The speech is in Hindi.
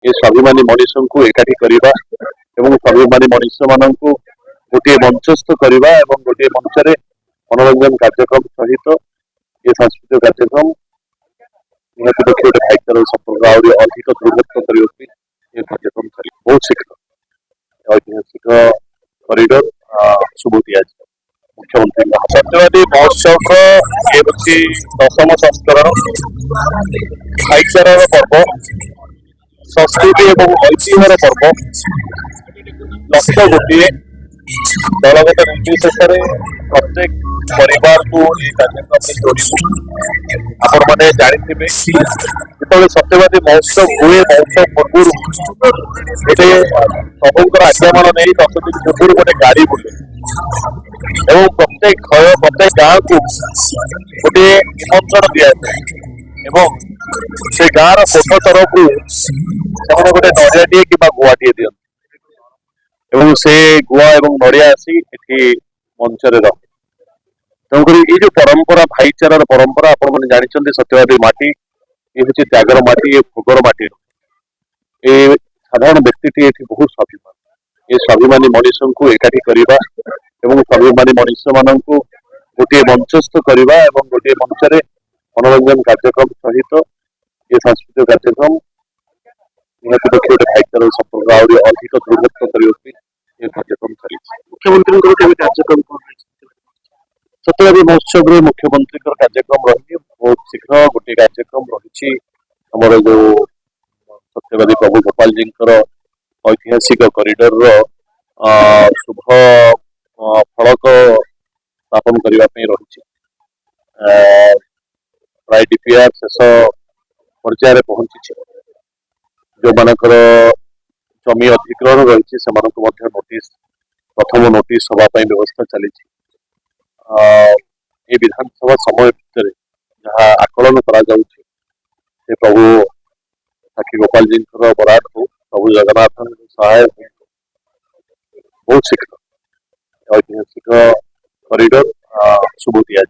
ये स्वाभिमानी मनीष को एकाठी करवा एवं स्वाभिमानी मनीष मान गोटे मंचस्थ करवा एवं गोटे मंच मनोरंजन कार्यक्रम सहित ये सांस्कृतिक कार्यक्रम निहत देखिए गोटे भाईचार संपर्क आहरी अधिक दृढ़ करने ये कार्यक्रम चल बहुत शीघ्र ऐतिहासिक कॉरिडोर शुभ दिया मुख्यमंत्री सत्यवादी महोत्सव ये दशम संस्करण भाईचार पर्व संस्कृति और ऐतिह्यर पर्व लक्ष्य गोटे दलगत निर्विशेष प्रत्येक परिवार को ये कार्यक्रम जोड़ू आपण मैंने जानी जो सत्यवादी महोत्सव हुए महोत्सव पूर्व गोटे सबुर आज्ञामान नहीं 10 दिन पूर्व गोटे गाड़ी बुले और प्रत्येक घर प्रत्येक गाँव को गोटे निमंत्रण दिया से गाँव शेष तरफ गोटे नड़ियाटे कि गुआटे दिखाँ से गुआ और नड़िया आसी मंचर तेणुक ये जो परंपरा भाईचार परंपरा आपण मैंने जानते सत्यवादी माटी ये हूँ त्यागर माटी ये भोगर माटी ये साधारण व्यक्ति ये बहुत स्वाभिमान ये स्वाभिमानी मनीष को एकाठी करवा एवं स्वाभिमानी मनीष मान गोटे मंचस्थ करवा एवं गोटे मंच मनोरंजन कार्यक्रम सहित ये सांस्कृतिक कार्यक्रम निहत देखिए गोटे भाईचार संपर्क आहरी अधिक दृढ़ करने ये कार्यक्रम चली मुख्यमंत्री कार्यक्रम सत्यवादी महोत्सव मुख्यमंत्री कार्यक्रम रही बहुत शीघ्र गोटे कार्यक्रम रही आमर जो सत्यवादी प्रभु गोपाल जी ऐतिहासिक कॉरिडोर शुभ फलक स्थापन करने रही प्राय डीपीआर शेष पर्यायर पहुंची जो मानकर जमी अधिग्रहण रही से नोटिस प्रथम नोटिस हवाई व्यवस्था चली ये विधानसभा समय भितर जहाँ आकलन करा प्रभु साक्षी गोपाल जी बराट हो प्रभु जगन्नाथ सहाय बहुत शीघ्र ऐतिहासिक कॉरिडोर शुभ दिया